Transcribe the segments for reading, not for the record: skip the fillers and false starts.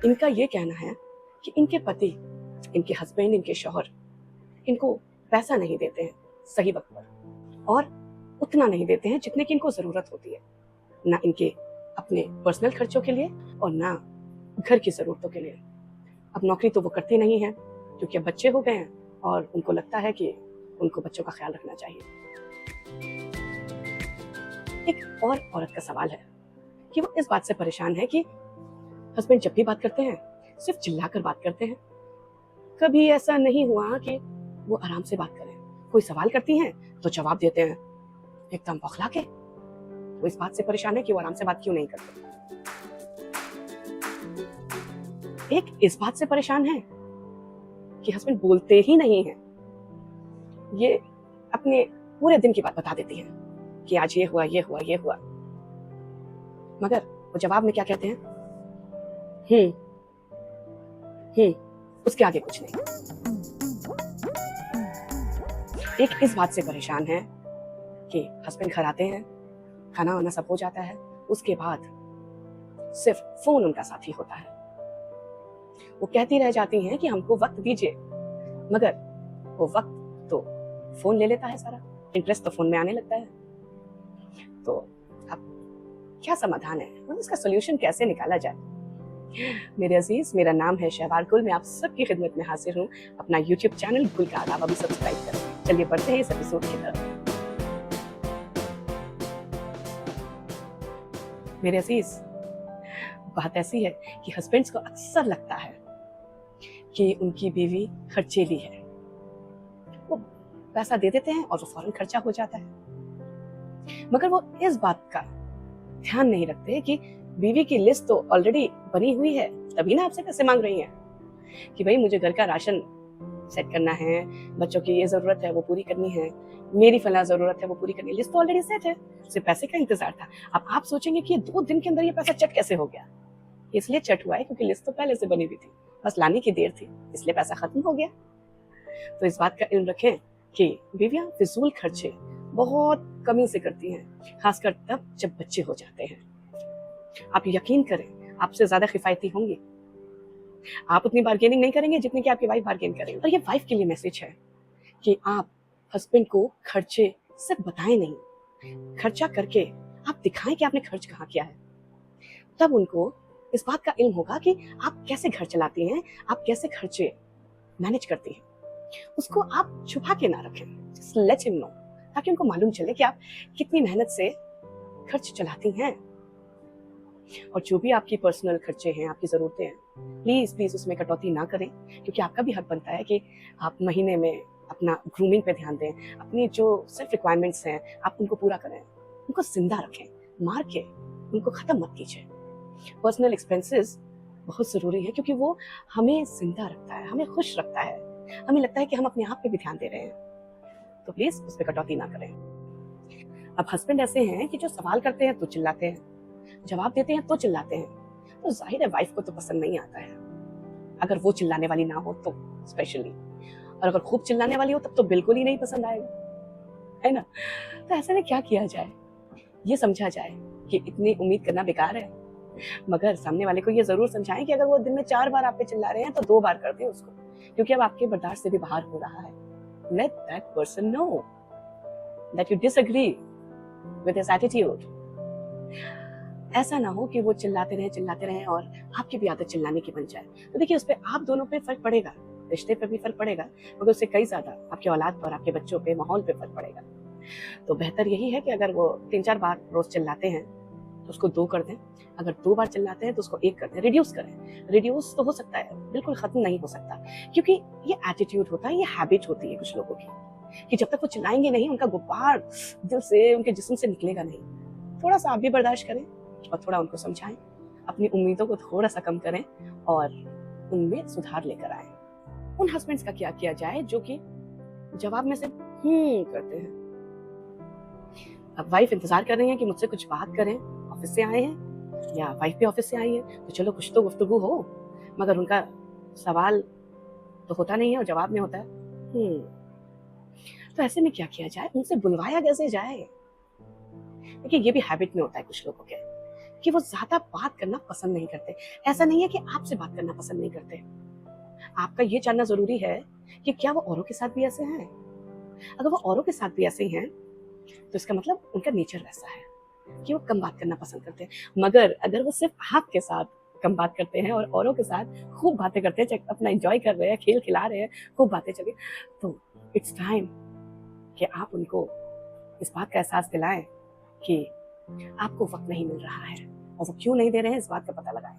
इनका ये कहना है कि इनके पति, इनके हस्बैंड, इनके शौहर इनको पैसा नहीं देते हैं सही वक्त पर, और उतना नहीं देते हैं जितने की इनको जरूरत होती है, ना इनके अपने पर्सनल खर्चों के लिए और ना घर की जरूरतों के लिए। अब नौकरी तो वो करती नहीं है क्योंकि अब बच्चे हो गए हैं और उनको लगता है कि उनको बच्चों का ख्याल रखना चाहिए। एक और औरत का सवाल है कि वो इस बात से परेशान है कि हस्बैंड जब भी बात करते हैं सिर्फ चिल्लाकर बात करते हैं। कभी ऐसा नहीं हुआ कि वो आराम से बात करें। कोई सवाल करती हैं तो जवाब देते हैं एकदम बौखला के। वो इस बात से परेशान है कि वो आराम से बात क्यों नहीं करते। एक इस बात से परेशान है कि हस्बैंड बोलते ही नहीं है। ये अपने पूरे दिन की बात बता देती है कि आज ये हुआ, ये हुआ, ये हुआ, मगर वो जवाब में क्या कहते हैं? उसके आगे कुछ नहीं। एक इस बात से परेशान है कि हस्बैंड घर आते हैं, खाना वाना सब हो जाता है, उसके बाद सिर्फ फोन उनका साथी होता है। वो कहती रह जाती हैं कि हमको वक्त दीजिए, मगर वो वक्त तो फोन ले लेता है सारा। इंटरेस्ट तो फोन में आने लगता है। तो अब क्या समाधान है, मतलब इसका सोल्यूशन कैसे निकाला जाए? मेरे अजीज, मेरा नाम है शहबार गुल। मैं आप सबकी खिदमत में हाजिर हूँ। अपना यूट्यूब चैनल गुल का आदाब अभी सब्सक्राइब करें। चलिए बढ़ते हैं इस एपिसोड की तरफ। मेरे अजीज, बात ऐसी है कि हस्बैंड्स को अक्सर लगता है कि उनकी बीवी खर्चीली है। वो पैसा दे देते हैं और वो फौरन खर्चा हो जाता है, मगर वो इस बात का ध्यान नहीं रखते कि बीवी की लिस्ट तो ऑलरेडी बनी हुई है, तभी ना आपसे पैसे मांग रही हैं कि भाई मुझे घर का राशन सेट करना है, बच्चों की ये जरूरत है वो पूरी करनी है, मेरी फला जरूरत है वो पूरी करनी है। लिस्ट तो ऑलरेडी सेट है, सिर्फ पैसे का इंतजार था। अब आप सोचेंगे कि 2 दिन के अंदर ये पैसा चट कैसे हो गया? इसलिए चट हुआ है क्योंकि लिस्ट तो पहले से बनी हुई थी, बस लाने की देर थी, इसलिए पैसा खत्म हो गया। तो इस बात का इल्म रखें कि बीवियां फिजूल खर्चे बहुत कमी से करती हैं, खासकर तब जब बच्चे हो जाते हैं। आप यकीन करें, आपसे ज्यादा किफायती होंगी। आप उतनी बार्गेनिंग नहीं करेंगे जितनी कि आपकी वाइफ बार्गेन करेगी। और ये वाइफ के लिए मैसेज है कि आप हस्बैंड को खर्चे सिर्फ बताएं नहीं, खर्चा करके आप दिखाएं कि आपने खर्च कहाँ किया है। तब उनको इस बात का इल्म होगा कि आप कैसे घर चलाती हैं, आप कैसे खर्चे मैनेज करती हैं। उसको आप छुपा के ना रखें, जस्ट लेट हिम नो, ताकि उनको मालूम चले कि आप कितनी मेहनत से खर्च चलाती हैं। और जो भी आपकी पर्सनल खर्चे हैं, आपकी जरूरतें हैं, प्लीज प्लीज उसमें कटौती ना करें, क्योंकि आपका भी हक बनता है कि आप महीने में अपना ग्रूमिंग पे ध्यान दें, अपनी जो सेल्फ रिक्वायरमेंट्स हैं आप उनको पूरा करें, उनको जिंदा रखें, मार के उनको खत्म मत कीजिए। पर्सनल एक्सपेंसेस बहुत जरूरी है क्योंकि वो हमें जिंदा रखता है, हमें खुश रखता है, हमें लगता है कि हम अपने आप पे भी ध्यान दे रहे हैं। तो प्लीज उस पर कटौती ना करें। अब हस्बैंड ऐसे हैं कि जो सवाल करते हैं तो चिल्लाते हैं, जवाब देते हैं तो चिल्लाते हैं, तो जाहिर है वाइफ को तो पसंद नहीं आता है। अगर वो चिल्लाने वाली ना हो तो स्पेशली, और अगर खूब चिल्लाने वाली हो तब तो बिल्कुल ही नहीं पसंद आएगा, है ना? तो ऐसे में क्या किया जाए? ये समझा जाए कि इतनी उम्मीद करना बेकार है, मगर सामने वाले को ये जरूर समझाएं कि अगर वो दिन में 4 बार आप पे चिल्ला रहे हैं तो 2 बार कर दें उसको, क्योंकि अब आपके बर्दाश्त से भी बाहर हो रहा है। Let that person know that you disagree with his attitude. ऐसा ना हो कि वो चिल्लाते रहें और आपकी भी आदत चिल्लाने की बन जाए। तो देखिए, उस पर आप दोनों पे फर्क पड़ेगा, रिश्ते पे भी फर्क पड़ेगा, मगर उससे कई ज्यादा आपके औलाद पर, आपके बच्चों पे, माहौल पे फर्क पड़ेगा। तो बेहतर यही है कि अगर वो 3-4 बार रोज चिल्लाते हैं तो उसको 2 कर दें, अगर 2 बार चिल्लाते हैं तो उसको 1 कर दें, रिड्यूस करें। रिड्यूस तो हो सकता है, बिल्कुल खत्म नहीं हो सकता, क्योंकि ये एटीट्यूड होता है, ये हैबिट होती है कुछ लोगों की कि जब तक वो चिल्लाएंगे नहीं उनका गुब्बार दिल से, उनके जिस्म से निकलेगा नहीं। थोड़ा सा आप भी बर्दाश्त करें और थोड़ा उनको समझाएं, अपनी उम्मीदों को थोड़ा सा कम करें और उनमें सुधार लेकर आए। उन हस्बैंड्स का क्या किया जाए जो कि जवाब में से करते हैं। अब वाइफ इंतजार कर रही है कि मुझसे कुछ बात करें, ऑफिस से आए हैं या वाइफ भी ऑफिस से आई है, तो चलो कुछ तो गुफ्तगू हो, मगर उनका सवाल तो होता नहीं है और जवाब में होता है तो ऐसे में क्या किया जाए? उनसे बुलवाया कैसे जाए? देखिए ये भी हैबिट में होता है कुछ लोगों के कि वो ज्यादा बात करना पसंद नहीं करते। ऐसा नहीं है कि आपसे बात करना पसंद नहीं करते, आपका ये जानना जरूरी है कि क्या वो औरों के साथ भी ऐसे हैं। अगर वो औरों के साथ भी ऐसे ही हैं तो इसका मतलब उनका नेचर वैसा है कि वो कम बात करना पसंद करते हैं। मगर अगर वो सिर्फ आपके साथ कम बात करते हैं और औरों के साथ खूब बातें करते हैं, चाहे अपना एंजॉय कर रहे हैं, खेल खिला रहे हैं, खूब बातें चल रही, तो इट्स टाइम कि आप उनको इस बात का एहसास दिलाएं कि आपको वक्त नहीं मिल रहा है, और वो क्यों नहीं दे रहे हैं इस बात का पता लगाएं।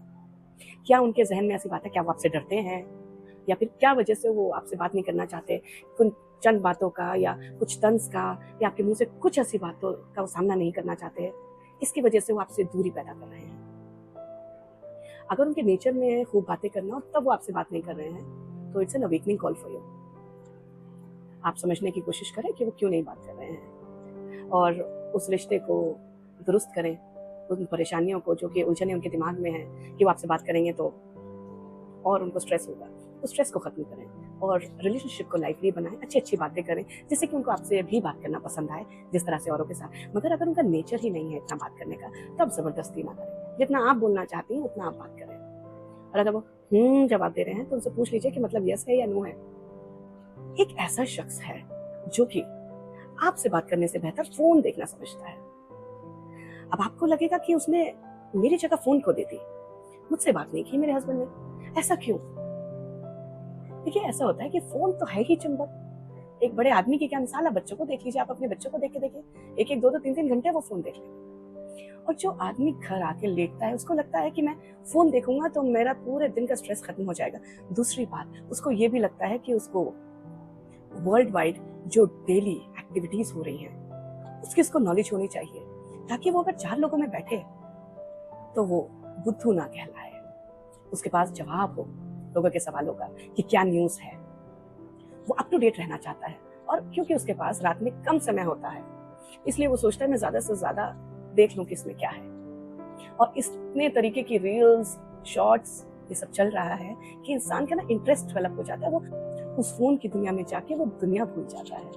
क्या उनके जहन में ऐसी बात है, क्या वो आपसे डरते हैं, या फिर क्या वजह से वो आपसे बात नहीं करना चाहते, कुछ चंद बातों का या कुछ तंज का या आपके मुंह से कुछ ऐसी बातों का वो सामना नहीं करना चाहते, इसकी वजह से वो आपसे दूरी पैदा कर रहे हैं। अगर उनके नेचर में है खूब बातें करना और तब वो आपसे बात नहीं कर रहे हैं, तो it's an awakening call for you. आप समझने की कोशिश करें कि वो क्यों नहीं बात कर रहे हैं, और उस रिश्ते को दुरुस्त करें, उन परेशानियों को जो कि उलझने उनके दिमाग में है कि वो आपसे बात करेंगे तो और उनको स्ट्रेस होगा, उस स्ट्रेस को खत्म करें और रिलेशनशिप को लाइवली बनाएं, अच्छी अच्छी बातें करें जिससे कि उनको आपसे भी बात करना पसंद आए जिस तरह से औरों के साथ। मगर अगर उनका नेचर ही नहीं है इतना बात करने का, तब जबरदस्ती ना करें, जितना आप बोलना चाहती हैं उतना आप बात करें। और अगर वो जवाब दे रहे हैं तो उनसे पूछ लीजिए कि मतलब यस है या नो है। एक ऐसा शख्स है जो कि आपसे बात करने से बेहतर फोन देखना समझता है। अब आपको लगेगा कि उसने मेरी जगह फोन को दे दी, मुझसे बात नहीं की मेरे हस्बैंड ने, ऐसा क्यों? देखिए ऐसा होता है कि फोन तो है ही चुंबक। एक बड़े आदमी की क्या मिसाल है, बच्चों को देख लीजिए, आप अपने बच्चों को देख के देखिए, एक एक दो दो तीन तीन घंटे वो फोन देख लेंगे। और जो आदमी घर आके लेटता है उसको लगता है कि मैं फोन देखूंगा तो मेरा पूरे दिन का स्ट्रेस खत्म हो जाएगा। दूसरी बात, उसको ये भी लगता है कि उसको वर्ल्ड वाइड जो डेली एक्टिविटीज हो रही हैं उसकी उसको नॉलेज होनी चाहिए, ताकि वो अगर 4 लोगों में बैठे तो वो बुद्धू ना कहलाए, उसके पास जवाब हो लोगों के सवालों का कि क्या न्यूज है। वो अप टू डेट रहना चाहता है, और क्योंकि उसके पास रात में कम समय होता है इसलिए वो सोचता है मैं ज्यादा से ज्यादा देख लूं कि इसमें क्या है। और इतने तरीके की रील्स, शॉर्ट्स, ये सब चल रहा है कि इंसान का ना इंटरेस्ट डेवलप हो जाता है, वो उस फोन की दुनिया में जाके वो दुनिया भूल जाता है।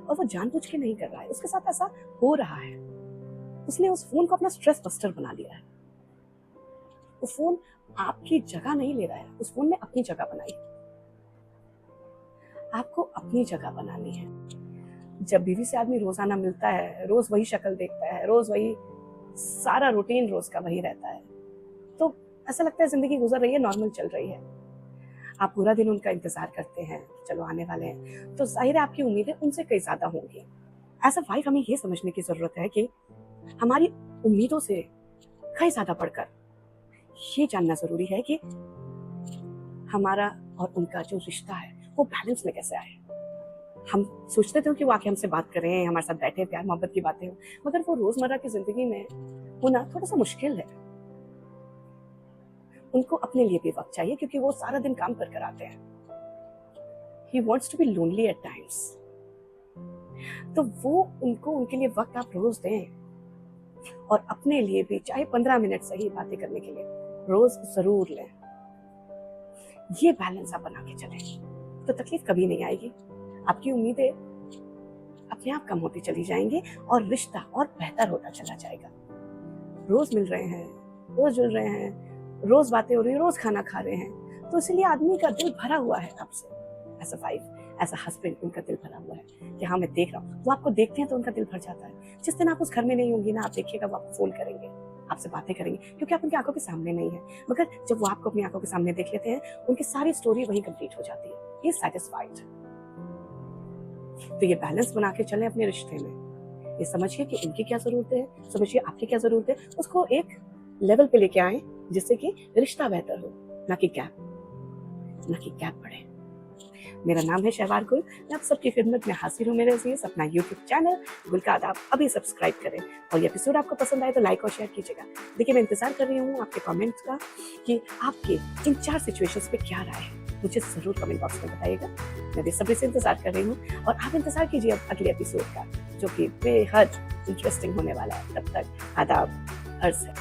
और वो जानबूझ के नहीं कर रहा है, उसके साथ ऐसा हो रहा है। उसने उस फोन को अपना स्ट्रेस बस्टर बना लिया है। वो फोन आपकी जगह नहीं ले रहा है, उस फोन ने अपनी जगह बनाई। आपको अपनी जगह बनानी है। जब बीवी से आदमी रोजाना मिलता है, रोज वही शक्ल देखता है, रोज वही सारा रूटीन रोज का वही रहता है, तो ऐसा लगता है जिंदगी गुजर रही है, नॉर्मल चल रही है। आप पूरा दिन उनका इंतजार करते हैं, चलो आने वाले हैं, तो जाहिर है आपकी उम्मीदें उनसे कई ज्यादा होंगी। एज अ वाइफ हमें ये समझने की जरूरत है कि हमारी उम्मीदों से कई ज्यादा बढ़कर ये जानना जरूरी है कि हमारा और उनका जो रिश्ता है वो बैलेंस में कैसे आए। हम सोचते थे कि वो आके हमसे बात करें, हमारे साथ बैठे, प्यार मोहब्बत की बातें हो, मगर वो रोजमर्रा की जिंदगी में होना थोड़ा सा मुश्किल है। उनको अपने लिए भी वक्त चाहिए क्योंकि वो सारा दिन काम कर आते हैं। He wants to be lonely at times. तो वो उनको उनके लिए वक्त आप रोज दें, और अपने लिए भी चाहे 15 मिनट सही बातें करने के लिए रोज जरूर लें। ये बैलेंस आप बना के चलें तो तकलीफ कभी नहीं आएगी। आपकी उम्मीदें अपने आप कम होती चली जाएंगी और रिश्ता और बेहतर होता चला जाएगा। रोज मिल रहे हैं, रोज जुल रहे हैं, रोज बातें हो रही हैं, रोज खाना खा रहे हैं, तो इसलिए आदमी का दिल भरा हुआ है आपसे। As a wife, as a husband, उनका दिल भरा हुआ है कि हाँ मैं देख रहा हूँ। वो आपको देखते हैं तो उनका दिल भर जाता है। जिस दिन आप उस घर में नहीं होंगी ना, आप देखिएगा वो आपको फोन करेंगे, आपसे बातें करेंगे, क्योंकि आप उनकी आंखों के सामने नहीं है। मगर जब वो आपको अपनी आंखों के सामने देख लेते हैं, उनकी सारी स्टोरी वही कंप्लीट हो जाती है। ये सेटिस्फाइड। तो ये बैलेंस बना के चलें अपने रिश्ते में। ये समझिए कि उनकी क्या जरूरत है, समझिए आपकी क्या जरूरत है, उसको एक लेवल पे लेके आए जिससे कि रिश्ता बेहतर हो, ना कि गैप बढ़े। मेरा नाम है शहवार गुल, मैं आप सबकी खिदमत में हाजिर हूँ। मेरे अजीज, अपना YouTube चैनल गुल का आदाब अभी सब्सक्राइब करें, और ये एपिसोड आपको पसंद आए तो लाइक और शेयर कीजिएगा। देखिए मैं इंतजार कर रही हूँ आपके कमेंट्स का कि आपके इन 4 सिचुएशंस पे क्या राय है, मुझे जरूर कमेंट बॉक्स में बताइएगा। मैं बेसब्री से इंतजार कर रही हूँ, और आप इंतजार कीजिए अब अगले एपिसोड का, जो कि बेहद इंटरेस्टिंग होने वाला है। तब तक आदाब, अर्ज है।